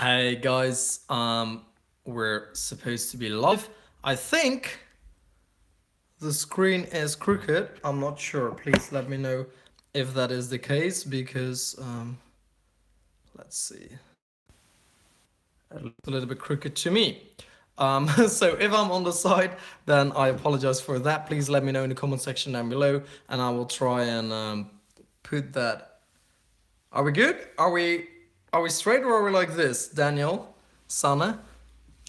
Hey guys, we're supposed to be live. I think the screen is crooked. I'm not sure. Please let me know if that is the case because let's see. It looks a little bit crooked to me. So if I'm on the side, then I apologize for that. Please let me know in the comment section down below, and I will try and put that. Are we good? Are we straight or are we like this, Daniel, Sana?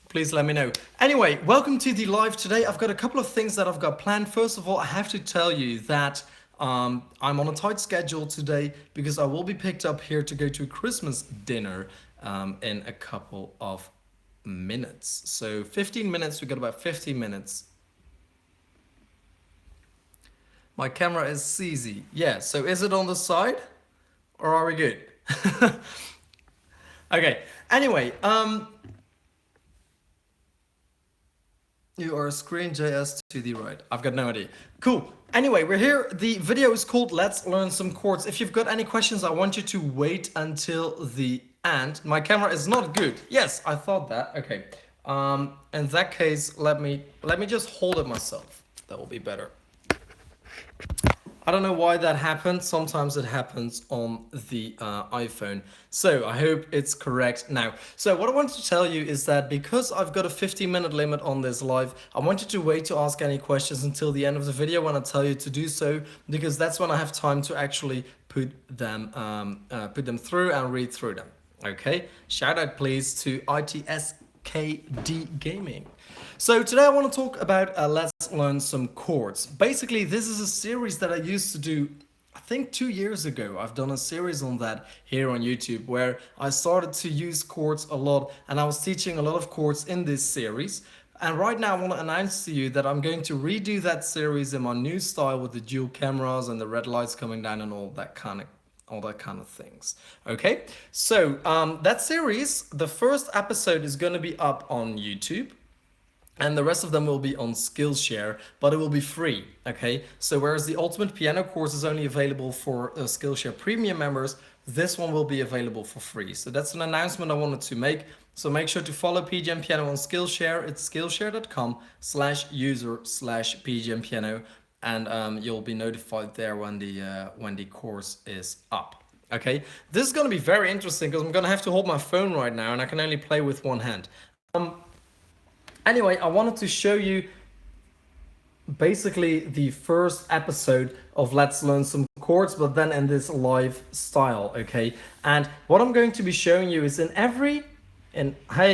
Please let me know. Anyway, welcome to the live today. I've got a couple of things that I've got planned. First of all, I have to tell you that I'm on a tight schedule today because I will be picked up here to go to a Christmas dinner in a couple of minutes. So 15 minutes, we got about 15 minutes. My camera is CZ. Yeah, so is it on the side or are we good? Okay, anyway, you are screen JS to the right. I've got no idea. Cool. Anyway, we're here. The video is called Let's Learn Some Chords. If you've got any questions, I want you to wait until the end. My camera is not good. Yes, I thought that. Okay. In that case, let me just hold it myself. That will be better. I don't know why that happened. Sometimes it happens on the iPhone. So I hope it's correct now. So what I wanted to tell you is that because I've got a 15-minute limit on this live, I want you to wait to ask any questions until the end of the video when I tell you to do so, because that's when I have time to actually put them through and read through them. Okay? Shout out please to ITSKD Gaming. So today I want to talk about Let's Learn Some Chords. Basically, this is a series that I used to do, I think 2 years ago. I've done a series on that here on YouTube where I started to use chords a lot and I was teaching a lot of chords in this series. And right now I want to announce to you that I'm going to redo that series in my new style with the dual cameras and the red lights coming down and all that kind of things. Okay, so that series, the first episode is going to be up on YouTube. And the rest of them will be on Skillshare, but it will be free, okay? So whereas the Ultimate Piano course is only available for Skillshare Premium members, this one will be available for free. So that's an announcement I wanted to make. So make sure to follow PGM Piano on Skillshare. It's skillshare.com/user/PGM Piano, and you'll be notified there when the course is up. Okay, this is going to be very interesting because I'm going to have to hold my phone right now and I can only play with one hand. Anyway, I wanted to show you basically the first episode of Let's Learn Some Chords, but then in this live style, okay? And what I'm going to be showing you is hey,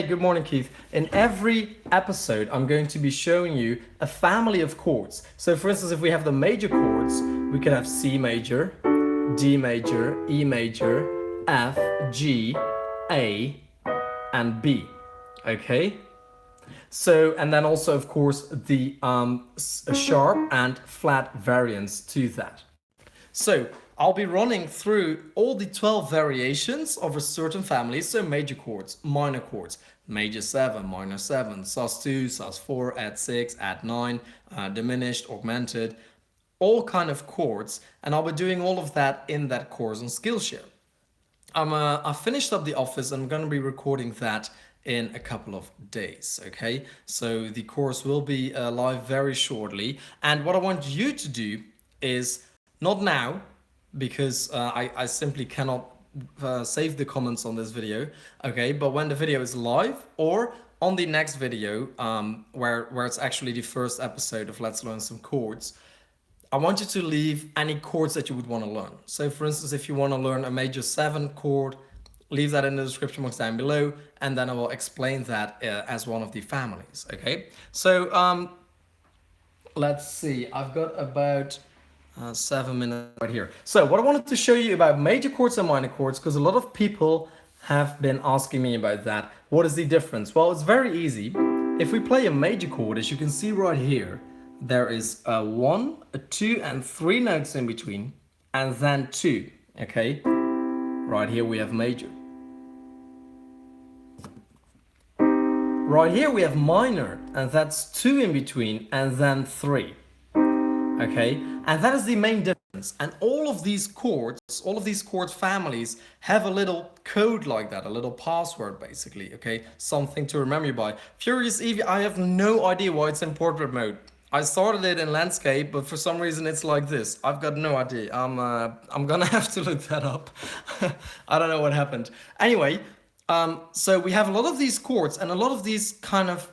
good morning, Keith. In every episode, I'm going to be showing you a family of chords. So for instance, if we have the major chords, we could have C major, D major, E major, F, G, A, and B, okay? So, and then also, of course, the sharp and flat variants to that. So, I'll be running through all the 12 variations of a certain family. So, major chords, minor chords, major 7, minor 7, sus2, sus4, add6, add9, diminished, augmented, all kind of chords. And I'll be doing all of that in that course on Skillshare. I finished up the office and I'm going to be recording that in a couple of days, okay? So the course will be live very shortly. And what I want you to do is, not now, because I simply cannot save the comments on this video, okay? But when the video is live or on the next video, where it's actually the first episode of Let's Learn Some Chords, I want you to leave any chords that you would want to learn. So for instance, if you want to learn a major 7 chord, leave that in the description box down below, and then I will explain that as one of the families, okay? So let's see, I've got about 7 minutes right here. So what I wanted to show you about major chords and minor chords, because a lot of people have been asking me about that. What is the difference? Well, it's very easy. If we play a major chord, as you can see right here, there is a 1, a 2, and 3 notes in between, and then 2, okay? Right here we have major. Right here we have minor, and that's 2 in between, and then 3. Okay, and that is the main difference. And all of these chord families have a little code like that, a little password basically, okay? Something to remember by. Furious Eevee, I have no idea why it's in portrait mode. I started it in landscape, but for some reason it's like this. I've got no idea. I'm gonna have to look that up. I don't know what happened. Anyway, so we have a lot of these chords and a lot of these kind of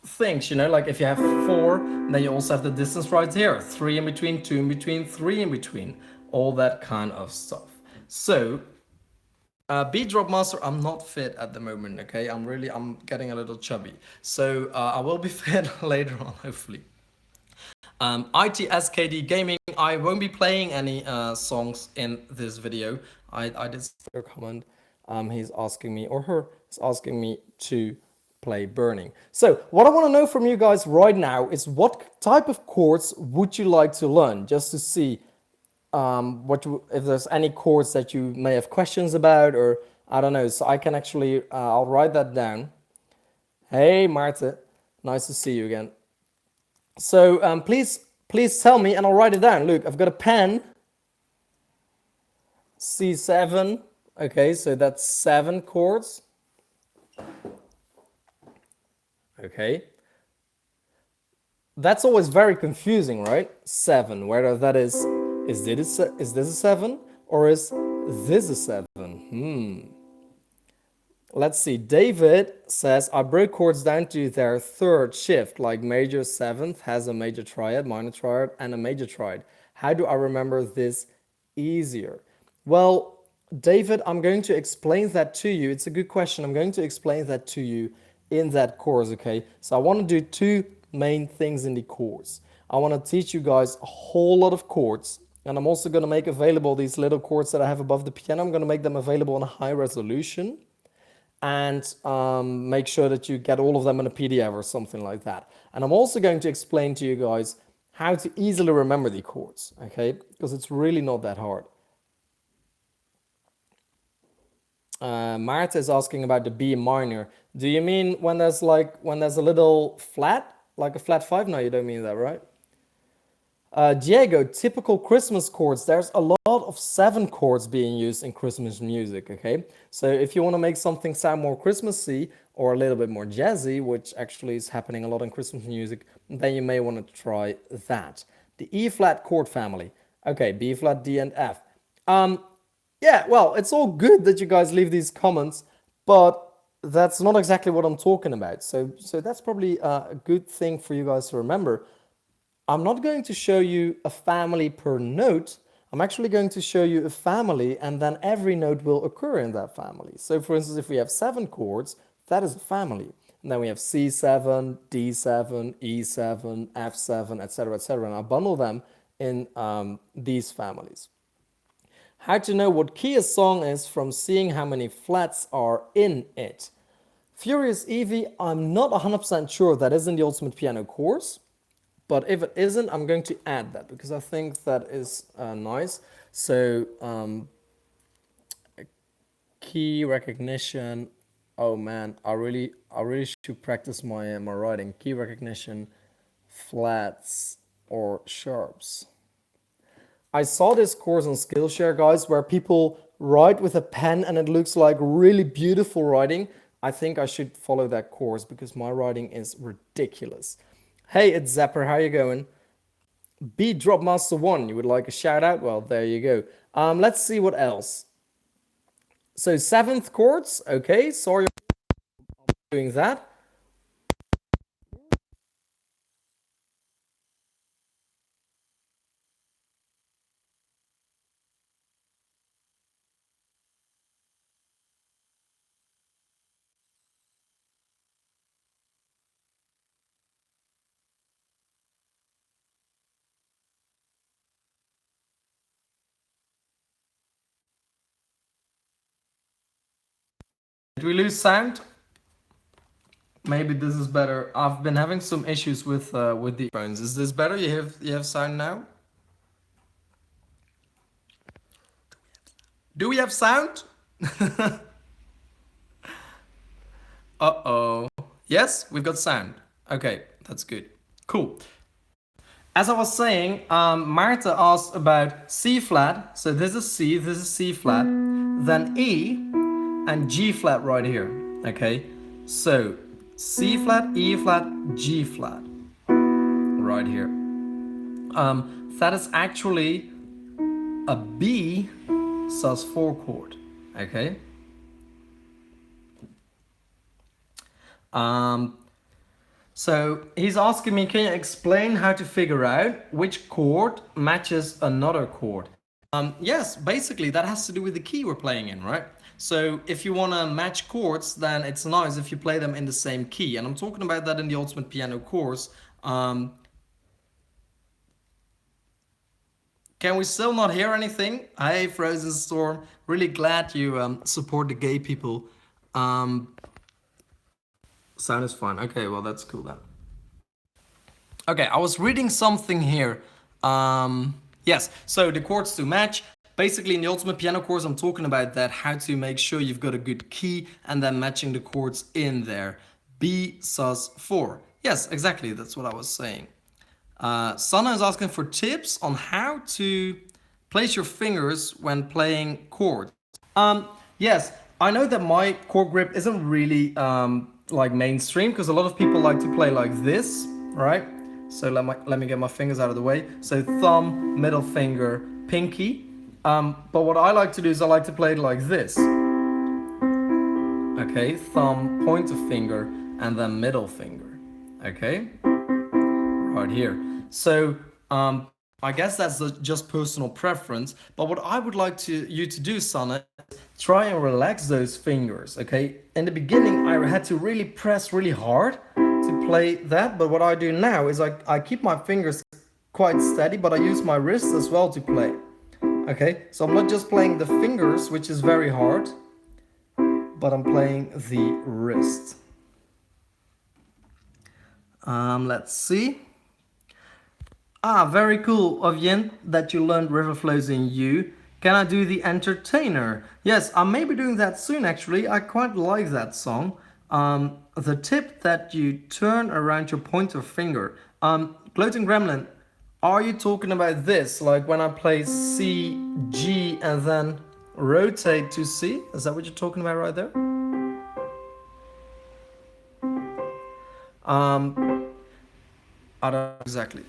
things, you know, like if you have four, then you also have the distance right here, three in between, two in between, three in between, all that kind of stuff. So beat drop master, I'm not fit at the moment, okay? I'm getting a little chubby, so I will be fit later on, hopefully. ITSKD Gaming, I won't be playing any songs in this video. I did see a comment. He's asking me, or her is asking me to play Burning. So what I want to know from you guys right now is what type of chords would you like to learn, just to see if there's any chords that you may have questions about, or I don't know. So I can actually, I'll write that down. Hey, Marta, nice to see you again. So please tell me, and I'll write it down. Look, I've got a pen. C7. Okay, so that's 7 chords. Okay. That's always very confusing, right? 7, whether that is this a 7 or is this a 7? Let's see. David says, I broke chords down to their third shift, like major 7th has a major triad, minor triad, and a major triad. How do I remember this easier? Well, David, I'm going to explain that to you. It's a good question. I'm going to explain that to you in that course, okay? So I want to do 2 main things in the course. I want to teach you guys a whole lot of chords, and I'm also going to make available these little chords that I have above the piano. I'm going to make them available in a high resolution, and make sure that you get all of them in a PDF or something like that. And I'm also going to explain to you guys how to easily remember the chords, okay? Because it's really not that hard. Marta is asking about the B minor. Do you mean when there's a little flat, like a flat 5? No, you don't mean that, right? Diego, typical Christmas chords. There's a lot of 7 chords being used in Christmas music, okay? So if you want to make something sound more Christmassy or a little bit more jazzy, which actually is happening a lot in Christmas music, then you may want to try that. The E flat chord family. Okay, B flat, D, and F. Yeah, well, it's all good that you guys leave these comments, but that's not exactly what I'm talking about. So that's probably a good thing for you guys to remember. I'm not going to show you a family per note. I'm actually going to show you a family, and then every note will occur in that family. So for instance, if we have 7 chords, that is a family. And then we have C7, D7, E7, F7, etc., and I bundle them in these families. How to know what key a song is from seeing how many flats are in it. Furious Eevee, I'm not 100% sure that is in the Ultimate Piano course. But if it isn't, I'm going to add that because I think that is nice. So key recognition. Oh man, I really should practice my writing. Key recognition, flats or sharps. I saw this course on Skillshare, guys, where people write with a pen and it looks like really beautiful writing. I think I should follow that course because my writing is ridiculous. Hey, it's Zapper. How you going? Beat Drop Master 1. You would like a shout out? Well, there you go. Let's see what else. So 7th chords. Okay, sorry for doing that. Did we lose sound? Maybe this is better. I've been having some issues with the phones. Is this better? You have sound now? Do we have sound? Uh-oh. Yes, we've got sound. Okay, that's good. Cool. As I was saying, Marta asked about C flat. So this is C flat, then E, and G flat right here. Okay, so C flat, E flat, G flat right here. That is actually a B sus4 chord. Okay. Um, so he's asking me, can you explain how to figure out which chord matches another chord? Yes, basically that has to do with the key we're playing in, right? So if you want to match chords, then it's nice if you play them in the same key. And I'm talking about that in the Ultimate Piano course. Can we still not hear anything? Hey, Frozen Storm. Really glad you support the gay people. Sound is fine. Okay, well, that's cool then. Okay, I was reading something here. Yes, so the chords to match. Basically, in the Ultimate Piano course, I'm talking about that, how to make sure you've got a good key and then matching the chords in there. B, sus4. Yes, exactly, that's what I was saying. Sana is asking for tips on how to place your fingers when playing chords. Yes, I know that my chord grip isn't really like mainstream because a lot of people like to play like this, right? So let me get my fingers out of the way. So thumb, middle finger, pinky. But what I like to do is I like to play it like this. Okay, thumb, pointer finger, and then middle finger. Okay, right here. So I guess that's just personal preference. But what I would like you to do, Sana, is try and relax those fingers. Okay. In the beginning, I had to really press really hard to play that. But what I do now is I keep my fingers quite steady, but I use my wrists as well to play. Okay. So I'm not just playing the fingers, which is very hard, but I'm playing the wrist. Let's see. Ah, very cool of Yin that you learned River Flows in You. Can I do the Entertainer? Yes, I may be doing that soon actually. I quite like that song. The tip that you turn around your pointer finger. Gloating Gremlin, are you talking about this? Like when I play C, G, and then rotate to C? Is that what you're talking about right there? I don't know exactly.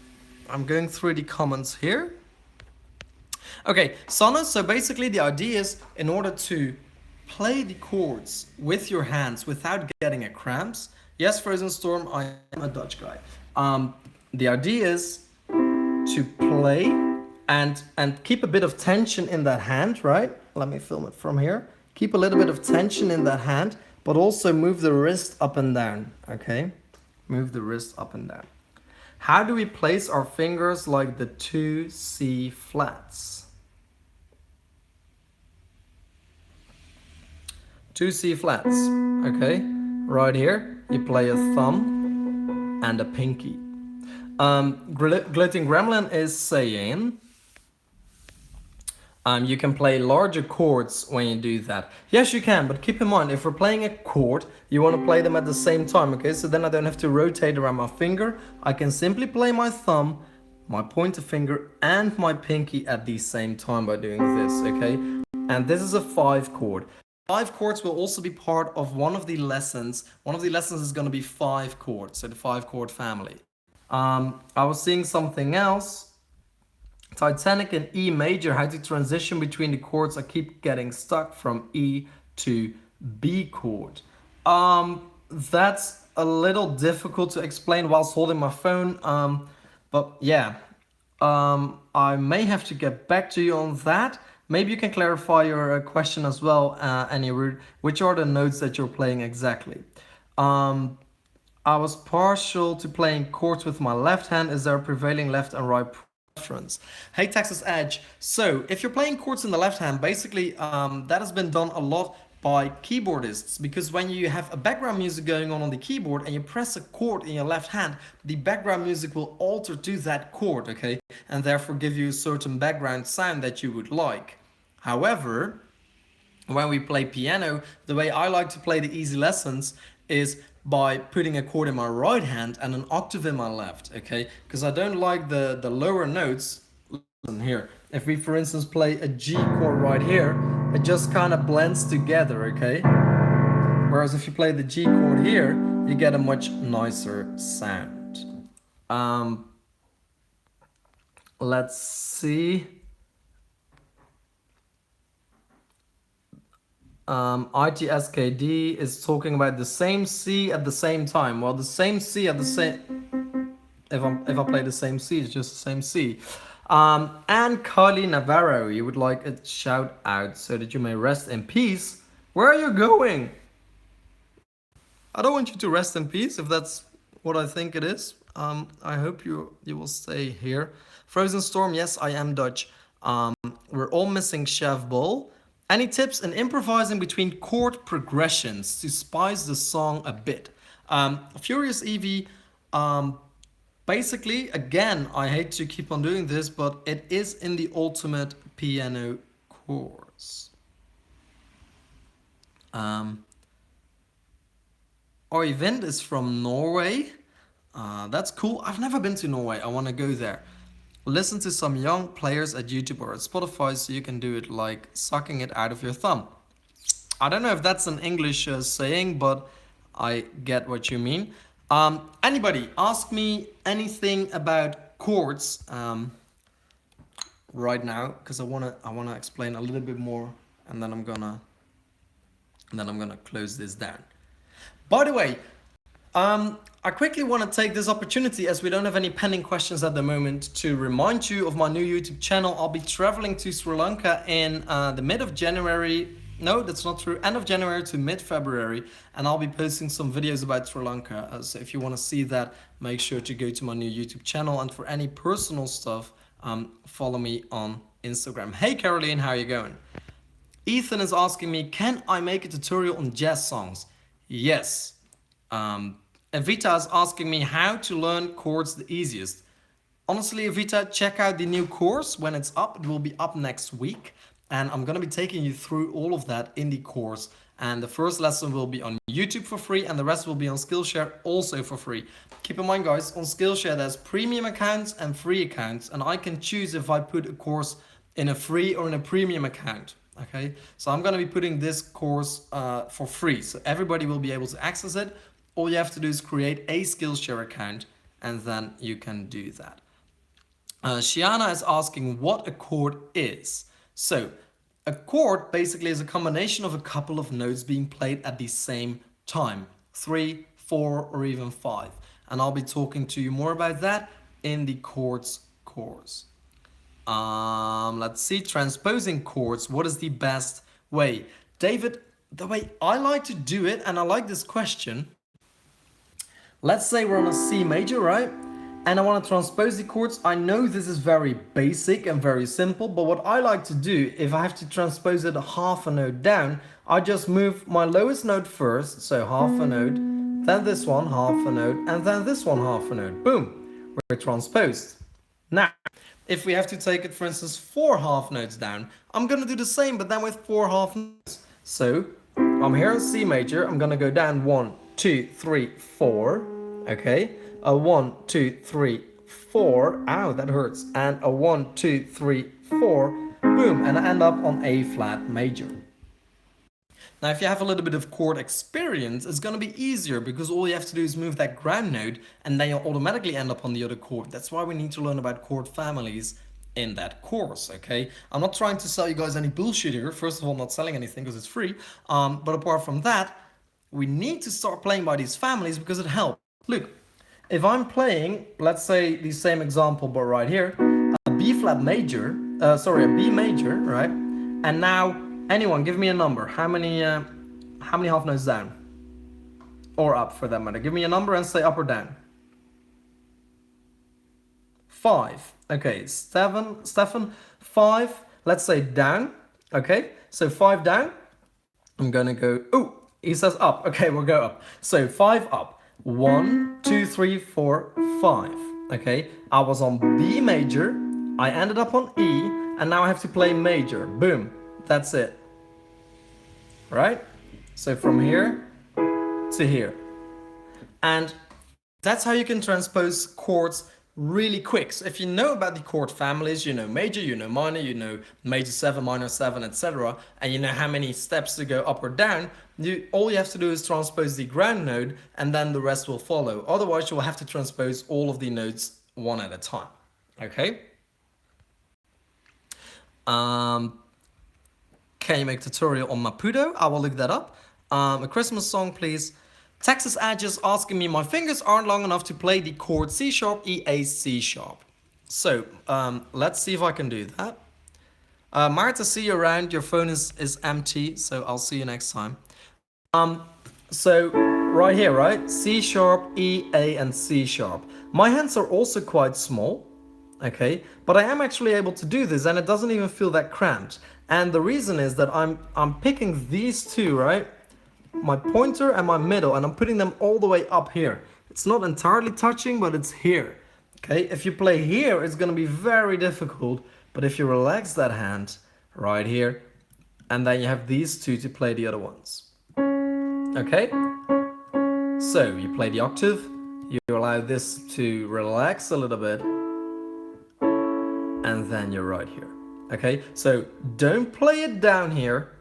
I'm going through the comments here. Okay, Sana, so basically the idea is in order to play the chords with your hands without getting a cramps. Yes, Frozen Storm, I am a Dutch guy. The idea is to play and keep a bit of tension in that hand, right? Let me film it from here. Keep a little bit of tension in that hand, but also move the wrist up and down, okay? Move the wrist up and down. How do we place our fingers like the two C flats? Two C flats, okay? Right here, you play a thumb and a pinky. Gloating Gremlin is saying you can play larger chords when you do that. Yes, you can, but keep in mind, if we're playing a chord, you want to play them at the same time, okay? So then I don't have to rotate around my finger. I can simply play my thumb, my pointer finger, and my pinky at the same time by doing this, okay? And this is a 5 chord. 5 chords will also be part of one of the lessons. One of the lessons is going to be 5 chords, so the 5 chord family. I was seeing something else. Titanic and E major, how to transition between the chords. I keep getting stuck from E to B chord. That's a little difficult to explain whilst holding my phone. But yeah, I may have to get back to you on that. Maybe you can clarify your question as well, which are the notes that you're playing exactly. I was partial to playing chords with my left hand. Is there a prevailing left and right preference? Hey Texas Edge. So if you're playing chords in the left hand, basically that has been done a lot by keyboardists, because when you have a background music going on the keyboard and you press a chord in your left hand, the background music will alter to that chord, okay, and therefore give you a certain background sound that you would like. However, when we play piano, the way I like to play the easy lessons is by putting a chord in my right hand and an octave in my left, okay? Because I don't like the lower notes. Listen here. If we, for instance, play a G chord right here, it just kind of blends together, okay? Whereas if you play the G chord here, you get a much nicer sound. Let's see. ITSKD is talking about the same C at the same time. Well, the same C at the same... If I play the same C, it's just the same C. And Kylie Navarro, you would like a shout out so that you may rest in peace. Where are you going? I don't want you to rest in peace if that's what I think it is. I hope you will stay here. Frozen Storm, yes, I am Dutch. We're all missing Chef Bull. Any tips in improvising between chord progressions to spice the song a bit? Furious Evie, basically, again, I hate to keep on doing this, but it is in the ultimate piano course. Oyvind is from Norway. That's cool. I've never been to Norway. I want to go there. Listen to some young players at YouTube or at Spotify so you can do it like sucking it out of your thumb. I don't know if that's an English saying, but I get what you mean. Anybody ask me anything about chords right now, because I wanna explain a little bit more, and then I'm gonna close this down. By the way, I quickly want to take this opportunity, as we don't have any pending questions at the moment, to remind you of my new YouTube channel. I'll be traveling to Sri Lanka in the mid of January. No, that's not true. End of January to mid-February. And I'll be posting some videos about Sri Lanka. So if you want to see that, make sure to go to my new YouTube channel. And for any personal stuff, follow me on Instagram. Hey, Caroline, how are you going? Ethan is asking me, can I make a tutorial on jazz songs? Yes. Evita is asking me how to learn chords the easiest. Honestly, Evita, check out the new course when it's up. It will be up next week. And I'm going to be taking you through all of that in the course. And the first lesson will be on YouTube for free, and the rest will be on Skillshare also for free. Keep in mind, guys, on Skillshare there's premium accounts and free accounts, and I can choose if I put a course in a free or in a premium account. Okay, so I'm going to be putting this course for free, so everybody will be able to access it. All you have to do is create a Skillshare account, and then you can do that. Shiana is asking what a chord is. So a chord basically is a combination of a couple of notes being played at the same time, 3, 4, or even 5. And I'll be talking to you more about that in the chords course. Let's see, transposing chords, what is the best way? David, the way I like to do it, and I like this question. Let's say we're on a C major, right? And I want to transpose the chords. I know this is very basic and very simple, but what I like to do, if I have to transpose it half a note down, I just move my lowest note first, so half a note, then this one half a note, and then this one half a note. Boom, we're transposed. Now, if we have to take it, for instance, 4 half notes down, I'm going to do the same, but then with 4 half notes. So I'm here in C major, I'm going to go down 1, 2, 3, 4, okay? A 1, 2, 3, 4, ow, that hurts, and a 1, 2, 3, 4, boom, and I end up on A flat major. Now, if you have a little bit of chord experience, it's going to be easier because all you have to do is move that ground note and then you'll automatically end up on the other chord. That's why we need to learn about chord families in that course, okay? I'm not trying to sell you guys any bullshit here. First of all, I'm not selling anything because it's free. But apart from that, we need to start playing by these families because it helps. Look, if I'm playing, let's say the same example, but right here, a B flat major, a B major, right? And now, anyone, give me a number. How many half notes down? Or up, for that matter. Give me a number and say up or down. 5. Okay, Stefan, 5. Let's say down. Okay, so 5 down. I'm gonna go. Oh, he says up. Okay, we'll go up. So 5 up. 1, 2, 3, 4, 5. Okay, I was on B major, I ended up on E, and now I have to play major. Boom, that's it. Right? So from here to here. And that's how you can transpose chords really quick. So if you know about the chord families, you know major, you know minor, you know major 7, minor 7, etc., and you know how many steps to go up or down, all you have to do is transpose the ground node and then the rest will follow. Otherwise, you will have to transpose all of the notes one at a time. Okay? Can you make a tutorial on Maputo? I will look that up. A Christmas song, please. Texas Edge asking me, my fingers aren't long enough to play the chord C sharp, E, A, C sharp. So let's see if I can do that. Marta, see you around. Your phone is empty, so I'll see you next time. So right here, right? C sharp, E, A, and C sharp. My hands are also quite small, okay? But I am actually able to do this, and it doesn't even feel that cramped. And the reason is that I'm picking these two, right? My pointer and my middle, and I'm putting them all the way up here. It's not entirely touching, but it's here. Okay, if you play here, it's gonna be very difficult. But if you relax that hand right here, and then you have these two to play the other ones. Okay, so you play the octave, you allow this to relax a little bit, and then you're right here. Okay, so don't play it down here.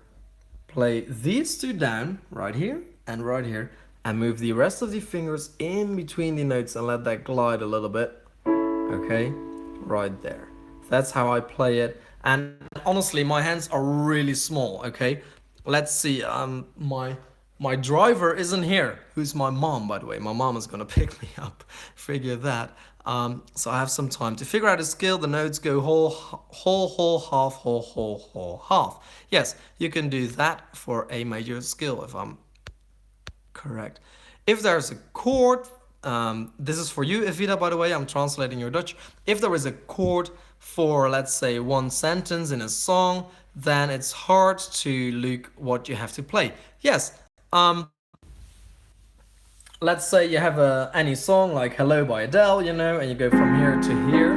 Play these two down, right here and right here, and move the rest of the fingers in between the notes and let that glide a little bit. Okay, right there. That's how I play it. And honestly, my hands are really small. Okay, let's see. My driver isn't here. Who's my mom, by the way? My mom is gonna pick me up. Figure that. So I have some time to figure out a scale. The notes go whole, half. Yes, you can do that for a major scale if I'm correct. If there's a chord, this is for you, Evita, by the way, I'm translating your Dutch. If there is a chord for, let's say, one sentence in a song, then it's hard to look what you have to play. Yes, let's say you have any song like Hello by Adele, you know, and you go from here to here,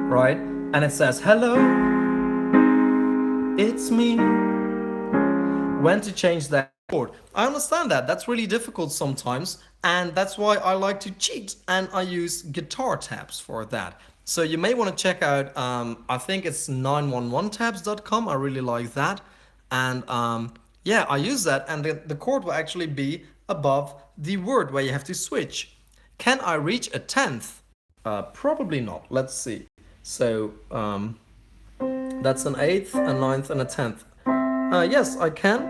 right? And it says, hello, it's me. When to change that chord? I understand that. That's really difficult sometimes, and that's why I like to cheat, and I use guitar tabs for that. So you may want to check out, I think it's 911tabs.com. I really like that. And yeah, I use that, and the chord will actually be above the word where you have to switch. Can I reach a 10th? Probably not. Let's see. So that's an 8th, a 9th, and a 10th. Yes, I can,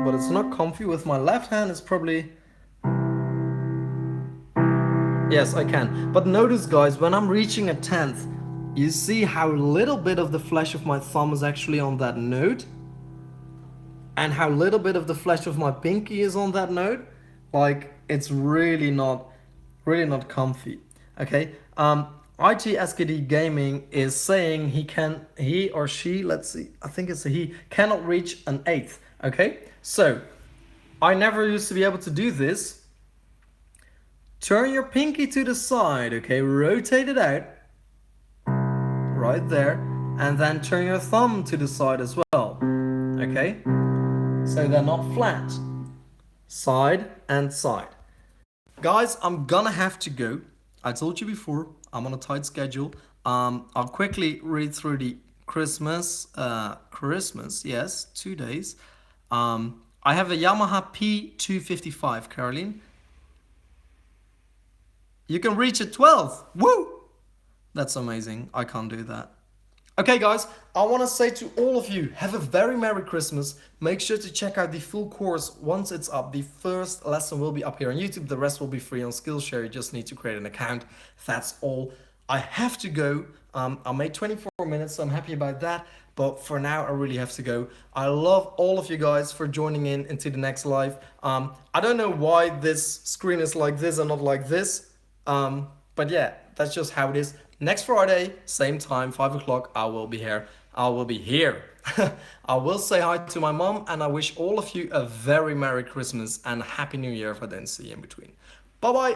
but it's not comfy. With my left hand, it's probably... Yes, I can. But notice, guys, when I'm reaching a 10th, you see how little bit of the flesh of my thumb is actually on that note? And how little bit of the flesh of my pinky is on that note? Like, it's really not comfy. Okay. IT Gaming is saying he or she, let's see, I think it's a he, cannot reach an 8th. Okay. So I never used to be able to do this. Turn your pinky to the side. Okay. Rotate it out. Right there. And then turn your thumb to the side as well. Okay. So they're not flat. Side and side. Guys, I'm gonna have to go. I told you before, I'm on a tight schedule. I'll quickly read through the Christmas, yes, 2 days. I have a Yamaha P255, Caroline. You can reach a 12th. Woo! That's amazing. I can't do that. Okay, guys, I want to say to all of you, have a very Merry Christmas. Make sure to check out the full course once it's up. The first lesson will be up here on YouTube. The rest will be free on Skillshare. You just need to create an account. That's all. I have to go. I made 24 minutes, so I'm happy about that. But for now, I really have to go. I love all of you guys for joining in into the next live. I don't know why this screen is like this and not like this. But yeah, that's just how it is. Next Friday, same time, 5 o'clock, I will be here. I will be here. I will say hi to my mom, and I wish all of you a very Merry Christmas and Happy New Year if I don't see you in between. Bye-bye.